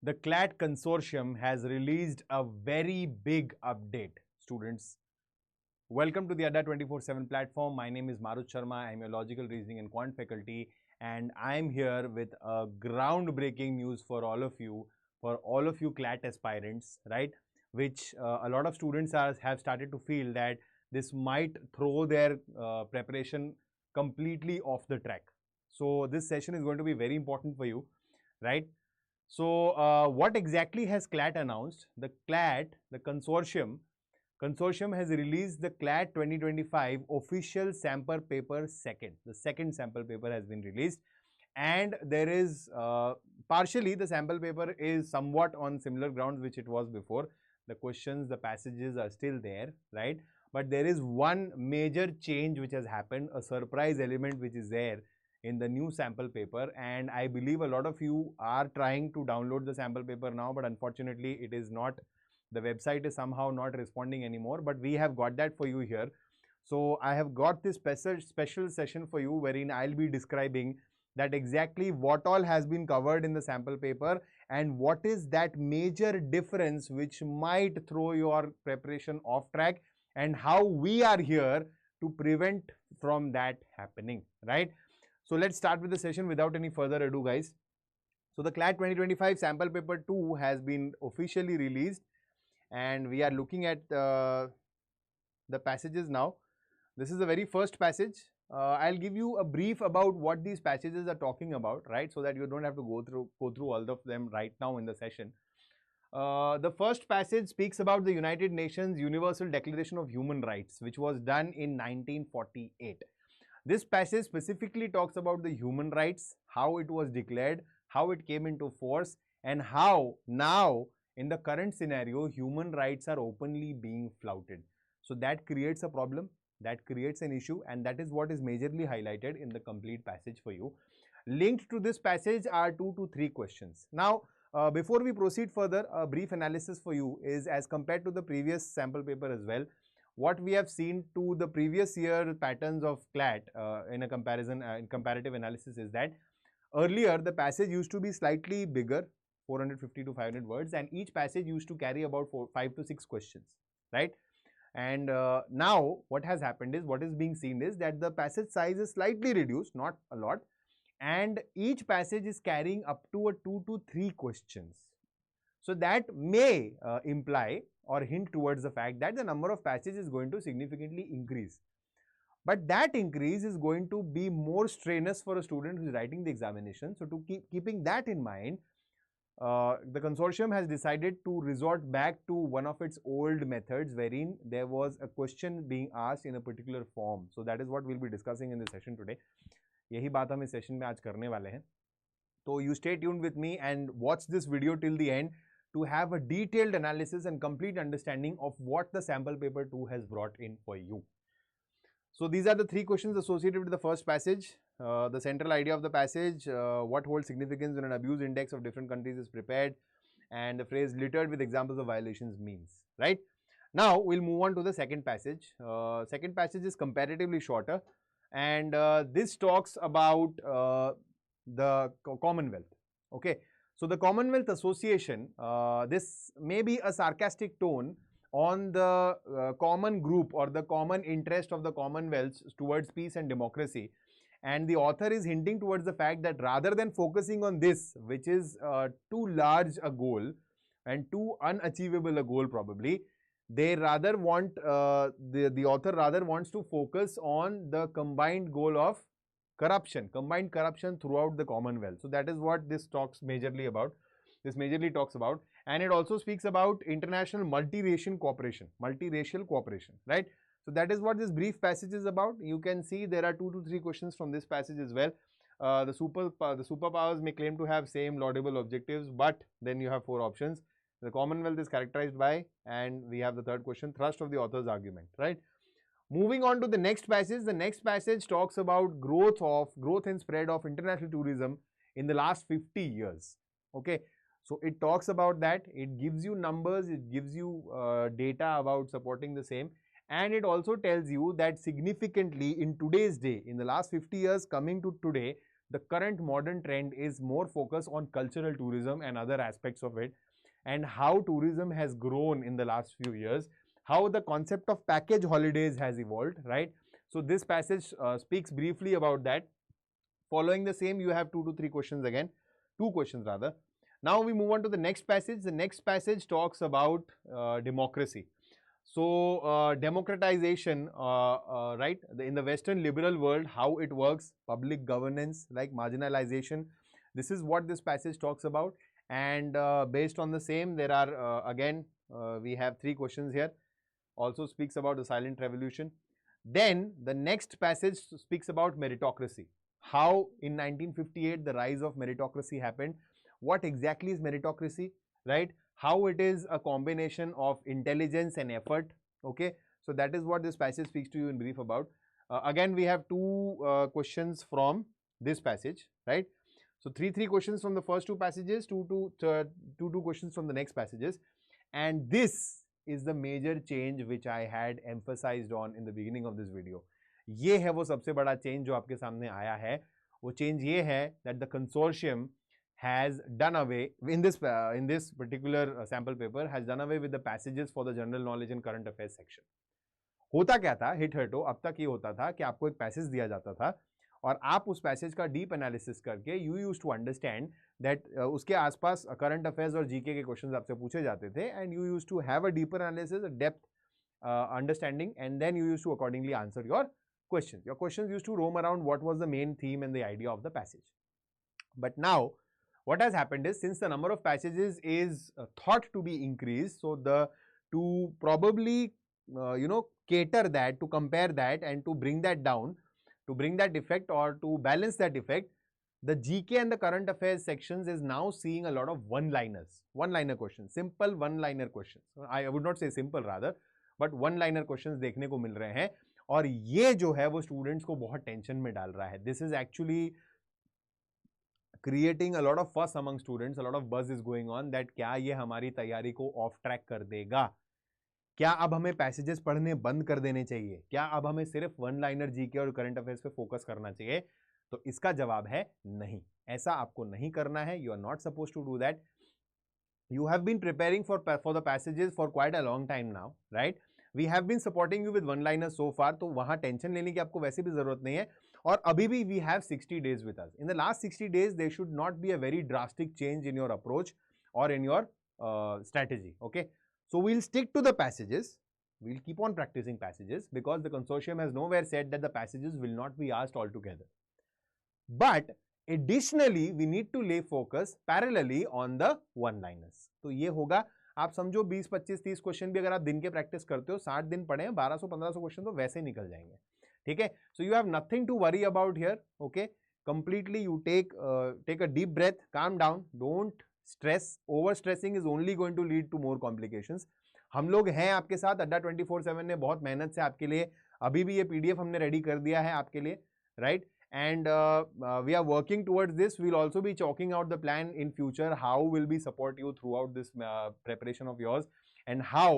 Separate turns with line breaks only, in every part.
The CLAT consortium has released a very big update. Students, welcome to the ADDA 24/7 platform. My name is 𝐅𝐨𝐫 𝐀𝐝𝐦𝐬𝐬 Reasoning and Quant faculty, and I'm here with a groundbreaking news for all of you CLAT aspirants, right? Which a lot of students have started to feel that this might throw their preparation completely off the track. So this session is going to be very important for you, right? So what exactly has CLAT announced? The CLAT, the consortium has released the CLAT 2025 official sample paper second. The second sample paper has been released, and there is partially the sample paper is somewhat on similar grounds which it was before. The questions, the passages are still there, right? But there is one major change which has happened, a surprise element which is there in the new sample paper, and I believe a lot of you are trying to download the sample paper now, but unfortunately it is not, the website is somehow not responding anymore, but we have got that for you here. So I have got this special session for you wherein I'll be describing that exactly what all has been covered in the sample paper and what is that major difference which might throw your preparation off track, and how we are here to prevent from that happening, right? So let's start with the session without any further ado, guys. So the CLAT 2025 sample paper 2 has been officially released, and we are looking at the passages now. This is the very first passage. I'll give you a brief about what these passages are talking about, right? So that you don't have to go through all of them right now in the session. The first passage speaks about the United Nations Universal Declaration of Human Rights, which was done in 1948. This passage specifically talks about the human rights, how it was declared, how it came into force, and how now in the current scenario human rights are openly being flouted. So that creates a problem, that creates an issue, and that is what is majorly highlighted in the complete passage for you. Linked to this passage are 2 to 3 questions. Now, before we proceed further, a brief analysis for you is, as compared to the previous sample paper as well, what we have seen to the previous year patterns of CLAT in a comparison, in comparative analysis, is that earlier the passage used to be slightly bigger, 450 to 500 words, and each passage used to carry about 5 to 6 questions, right? And now what has happened is, what is being seen is that the passage size is slightly reduced, not a lot, and each passage is carrying up to 2 to 3 questions. So that may imply or hint towards the fact that the number of passages is going to significantly increase. But that increase is going to be more strenuous for a student who is writing the examination. So to keeping that in mind, the consortium has decided to resort back to one of its old methods, wherein there was a question being asked in a particular form. So that is what we'll be discussing in the session today. यही बात हम इस session में आज करने वाले हैं. So you stay tuned with me and watch this video till the end to have a detailed analysis and complete understanding of what the sample paper 2 has brought in for you. So these are the 3 questions associated with the first passage. The central idea of the passage, what holds significance when an abuse index of different countries is prepared, and the phrase littered with examples of violations means, right? Now we'll move on to the second passage. Second passage is comparatively shorter, and this talks about the Commonwealth. Okay, so the Commonwealth Association, this may be a sarcastic tone on the common group or the common interest of the Commonwealth towards peace and democracy, and the author is hinting towards the fact that rather than focusing on this, which is too large a goal and too unachievable a goal probably, they rather want, the author rather wants to focus on the combined goal of combined corruption throughout the Commonwealth. So that is what this talks majorly about. This majorly talks about, and it also speaks about international multiracial cooperation, right? So that is what this brief passage is about. You can see there are 2 to 3 questions from this passage as well. The superpowers may claim to have same laudable objectives, but then you have 4 options. The Commonwealth is characterized by, and we have the third question, thrust of the author's argument, right? Moving on to the next passage. The next passage talks about growth and spread of international tourism in the last 50 years. Okay, so it talks about that. It gives you numbers, it gives you data about supporting the same, and it also tells you that significantly in today's day, in the last 50 years coming to today, the current modern trend is more focused on cultural tourism and other aspects of it, and how tourism has grown in the last few years, how the concept of package holidays has evolved, right? So this passage speaks briefly about that. Following the same, you have 2 to 3 questions again, 2 questions rather. Now we move on to the next passage. The next passage talks about democracy. So democratization, right, in the Western liberal world, how it works, public governance, like marginalization. This is what this passage talks about. And based on the same, there are again, we have 3 questions here. Also speaks about the silent revolution. Then the next passage speaks about meritocracy. How in 1958 the rise of meritocracy happened. What exactly is meritocracy, right? How it is a combination of intelligence and effort. Okay, so that is what this passage speaks to you in brief about. Again, we have 2 questions from this passage, right? So 3 questions from the first 2 passages, 2 questions from the next passages. And this is the major change which I had emphasized on in the beginning of this video. ये है वो सबसे बड़ा change जो आपके सामने आया है. वो change ये है that the consortium has done away in this particular sample paper has done away with the passages for the general knowledge and current affairs section. होता क्या था, हिट हटो, अब तक ये होता था कि आपको एक पैसेज दिया जाता था और आप उस पैसेज का डीप एनालिसिस करके you use to understand that उसके आसपास करंट अफेयर्स और जीके के क्वेश्चंस आपसे पूछे जाते थे and you use to have a deeper analysis, a depth understanding, and then you use to accordingly answer your questions. Your questions used to roam around what was the main theme and the idea of the passage. But now, what has happened is, since the number of passages is thought to be increased, so to probably cater that, to compare that, and to bring that down, to bring that effect or to balance that effect, the GK and the current affairs sections is now seeing a lot of one-liner questions, simple one-liner questions. I would not say simple rather, but one-liner questions देखने को मिल रहे हैं. और ये जो है वो students को बहुत टेंशन में डाल रहा है. This is actually creating a lot of fuss among students, a lot of buzz is going on that क्या ये हमारी तैयारी को ऑफ ट्रैक कर देगा, क्या अब हमें पैसेजेस पढ़ने बंद कर देने चाहिए, क्या अब हमें सिर्फ वन लाइनर जीके और करंट अफेयर्स पे फोकस करना चाहिए. तो इसका जवाब है नहीं, ऐसा आपको नहीं करना है. You are not suppose to do that. You have been preparing for the passages for quite a long time now, right. We have been supporting you with one liner so far, तो वहां tension लेने की आपको वैसे भी जरूरत नहीं है. और अभी भी we have 60 days with us. In the last 60 days there should not be a very drastic change in your approach और in your strategy. Okay, so we'll stick to the passages. We'll keep on practicing passages because the consortium has nowhere said that the passages will not be asked altogether. But additionally, we need to lay focus parallelly on the one-liners. तो ये होगा, आप समझो 20, 25, 30 question भी अगर आप दिन के प्रैक्टिस करते हो, 60 दिन पढ़े, 1200, 1500 क्वेश्चन तो वैसे ही निकल जाएंगे. ठीक है. So you have nothing to worry about here. Okay, completely you take a deep breath, calm down, don't stress. Over stressing is only going to lead to more complications. हम लोग हैं आपके साथ. अड्डा 24/7 ने बहुत मेहनत से आपके लिए अभी भी ये पीडीएफ हमने रेडी कर दिया है आपके लिए, right. And we are working towards this. We'll also be chalking out the plan in future. How will we support you throughout this preparation of yours, and how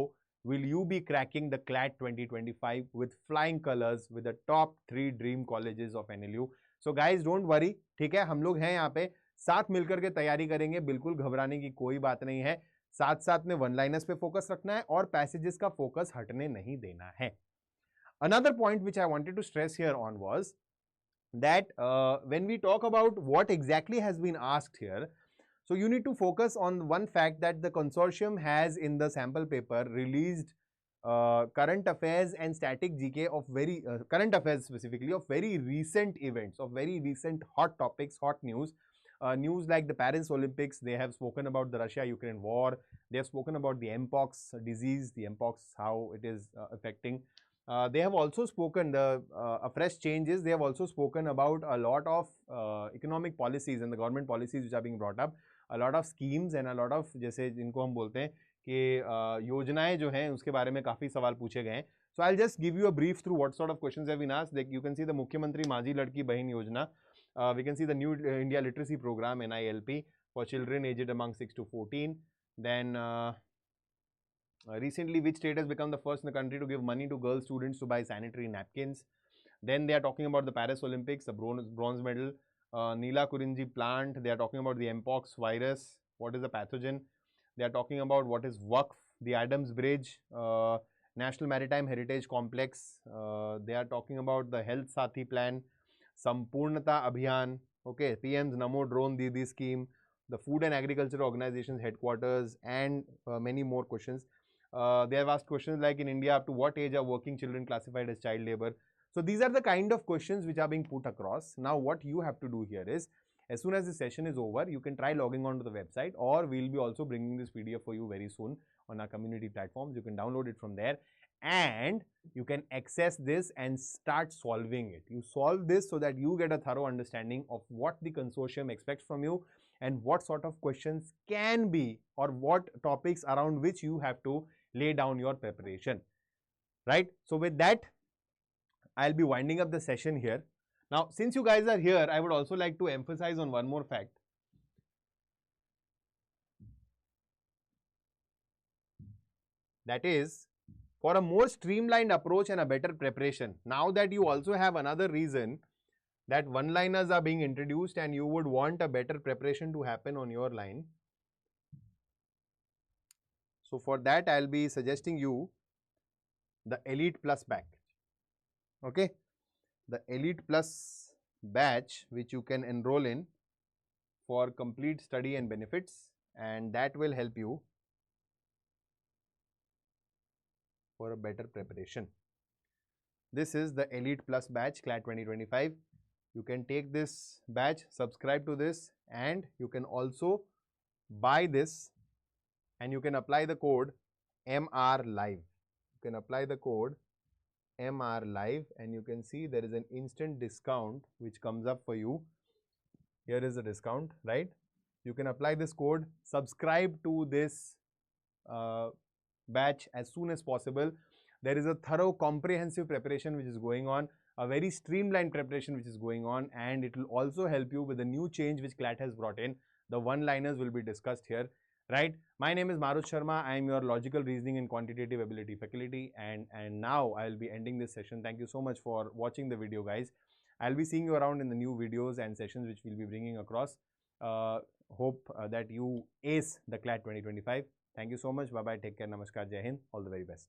will you be cracking the CLAT 2025 with flying colors with the top 3 dream colleges of NLU. So guys, don't worry. ठीक है, हम लोग हैं यहाँ पे, साथ मिलकर के तैयारी करेंगे. बिल्कुल घबराने की कोई बात नहीं है. साथ साथ में वन लाइनर्स पे फोकस रखना है और पैसेजेस का फोकस हटने नहीं देना है. Another point which I wanted to stress here on was that when we talk about what exactly has been asked here, so you need to focus on one fact that the consortium has in the sample paper released current affairs and static GK of very current affairs specifically of very recent events, of very recent hot topics, hot news. News like the Paris Olympics. They have spoken about the Russia-Ukraine war. They have spoken about the mpox disease, the mpox, how it is affecting. They have also spoken, the fresh changes, they have also spoken about a lot of economic policies and the government policies which are being brought up, a lot of schemes and a lot of, जैसे जिनको हम बोलते हैं कि योजनाएं जो हैं उसके बारे में काफ़ी सवाल पूछे गए हैं. So I'll just give you a brief through what sort of questions have been asked. Like you can see the मुख्यमंत्री माझी लड़की बहन योजना. We can see the New India Literacy Program (NILP) for children aged among 6 to 14. Then recently, which state has become the first in the country to give money to girl students to buy sanitary napkins? Then they are talking about the Paris Olympics, the bronze medal. Nila Kurinji plant. They are talking about the Mpox virus. What is the pathogen? They are talking about what is WAQF, the Adams Bridge, National Maritime Heritage Complex. They are talking about the Health Sathi plan, Sampurnata Abhiyan, okay, PM's Namo Drone Didi scheme, the Food and Agriculture Organization's headquarters, and many more questions. They have asked questions like, in India, up to what age are working children classified as child labor? So these are the kind of questions which are being put across. Now what you have to do here is, as soon as the session is over, you can try logging on to the website, or we'll be also bringing this PDF for you very soon on our community platforms. You can download it from there and you can access this and start solving it. You solve this so that you get a thorough understanding of what the consortium expects from you and what sort of questions can be, or what topics around which you have to lay down your preparation, right? So with that, I'll be winding up the session here. Now, since you guys are here, I would also like to emphasize on one more fact. That is, for a more streamlined approach and a better preparation, now that you also have another reason that one-liners are being introduced and you would want a better preparation to happen on your line. So for that, I'll be suggesting you the Elite Plus batch. Okay, the Elite Plus batch, which you can enroll in for complete study and benefits, and that will help you for a better preparation. This is the Elite Plus batch, CLAT 2025. You can take this batch, subscribe to this, and you can also buy this, and you can apply the code MRLive. You can apply the code MRLive, and you can see there is an instant discount which comes up for you. Here is the discount, right? You can apply this code, subscribe to this batch as soon as possible. There is a thorough, comprehensive preparation which is going on, a very streamlined preparation which is going on, and it will also help you with the new change which CLAT has brought in. The one-liners will be discussed here, right? My name is 𝐅𝐨𝐫 𝐀𝐝𝐦𝐢𝐬𝐬𝐢. I am your logical reasoning and quantitative ability faculty, and now I'll be ending this session. Thank you so much for watching the video, guys. I'll be seeing you around in the new videos and sessions which we'll be bringing across. Hope that you ace the CLAT 2025. Thank you so much. Bye-bye. Take care. Namaskar. Jai Hind. All the very best.